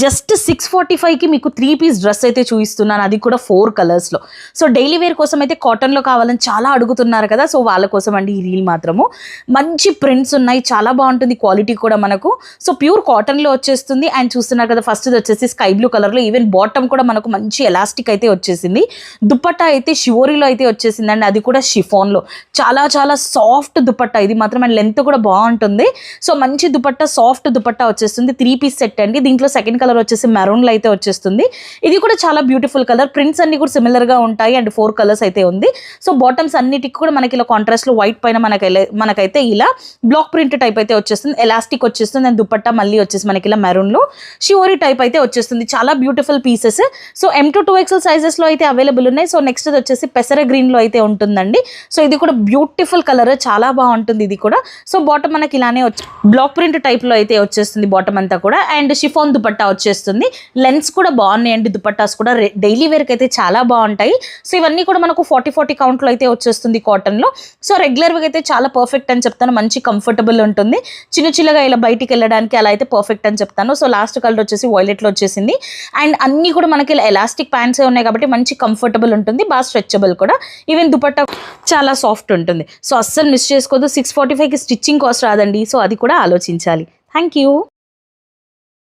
Just 645కి మీకు 3 piece dress అయితే చూపిస్తున్నాను, అది కూడా 4 కలర్స్లో. సో డైలీ వేర్ కోసం అయితే కాటన్లో కావాలని చాలా అడుగుతున్నారు కదా, సో వాళ్ళ కోసం అండి ఈ రీల్ మాత్రము. మంచి ప్రింట్స్ ఉన్నాయి, చాలా బాగుంటుంది క్వాలిటీ కూడా మనకు. సో ప్యూర్ కాటన్లో వచ్చేస్తుంది. అండ్ చూస్తున్నారు కదా, ఫస్ట్ వచ్చేసి స్కై బ్లూ కలర్లో, ఈవెన్ బాటమ్ కూడా మనకు మంచి ఎలాస్టిక్ అయితే వచ్చేసింది. దుపట్టా అయితే షివోరీలో అయితే వచ్చేసింది అండి, అది కూడా షిఫాన్లో. చాలా చాలా సాఫ్ట్ దుపట్టా ఇది మాత్రం, అండ్ లెంత్ కూడా బాగుంటుంది. సో మంచి దుపట్టా, సాఫ్ట్ దుపట్టా వచ్చేస్తుంది. 3 పీస్ సెట్ అండి. దీంట్లో సెకండ్ కలర్ వచ్చేసి మెరూన్లో అయితే వచ్చేస్తుంది. ఇది కూడా చాలా బ్యూటిఫుల్ కలర్. ప్రింట్స్ అన్ని కూడా సిమిలర్ గా ఉంటాయి అండ్ 4 కలర్స్ అయితే ఉంది. సో బాటమ్స్ అన్నిటికి కూడా మనకి ఇలా కాంట్రాస్ట్ లో వైట్ పైన మనకైతే ఇలా బ్లాక్ ప్రింట్ టైప్ అయితే వచ్చేస్తుంది, ఎలాస్టిక్ వచ్చేస్తుంది. అండ్ దుపట్టా మళ్ళీ వచ్చేసి మనకి ఇలా మెరూన్ లో షివోరీ టైప్ అయితే వచ్చేస్తుంది. చాలా beautiful pieces. So M to 2XL sizes లో అయితే అవైలబుల్ ఉన్నాయి. సో నెక్స్ట్ వచ్చేసి పెసర గ్రీన్ లో అయితే ఉంటుందండి. సో ఇది కూడా బ్యూటిఫుల్ కలర్, చాలా బాగుంటుంది ఇది కూడా. సో బాటమ్ మనకి ఇలానే బ్లాక్ ప్రింట్ టైప్ లో అయితే వచ్చేస్తుంది బాటమ్ అంతా కూడా. అండ్ షిఫాన్ దుపట్టా వచ్చేస్తుంది. లెన్స్ కూడా బాగున్నాయండి, దుపట్టాస్ కూడా డైలీ వేర్కి అయితే చాలా బాగుంటాయి. సో ఇవన్నీ కూడా మనకు 40 కౌంట్లో అయితే వచ్చేస్తుంది కాటన్లో. సో రెగ్యులర్గా అయితే చాలా పర్ఫెక్ట్ అని చెప్తాను, మంచి కంఫర్టబుల్ ఉంటుంది. చిన్నగా ఇలా బయటికి వెళ్ళడానికి అలా అయితే పర్ఫెక్ట్ అని చెప్తాను. సో లాస్ట్ కలర్ వచ్చేసి వైలెట్లో వచ్చేసింది. అండ్ అన్నీ కూడా మనకి ఇలా ఎలాస్టిక్ ప్యాంట్స్ ఉన్నాయి కాబట్టి మంచి కంఫర్టబుల్ ఉంటుంది, బాగా స్ట్రెచబుల్ కూడా. ఈవెన్ దుపట్టా చాలా సాఫ్ట్ ఉంటుంది. సో అస్సలు మిస్ చేసుకోదు. 645కి స్టిచ్చింగ్ కాస్ట్ రాదండి, సో అది కూడా ఆలోచించాలి. Thank you.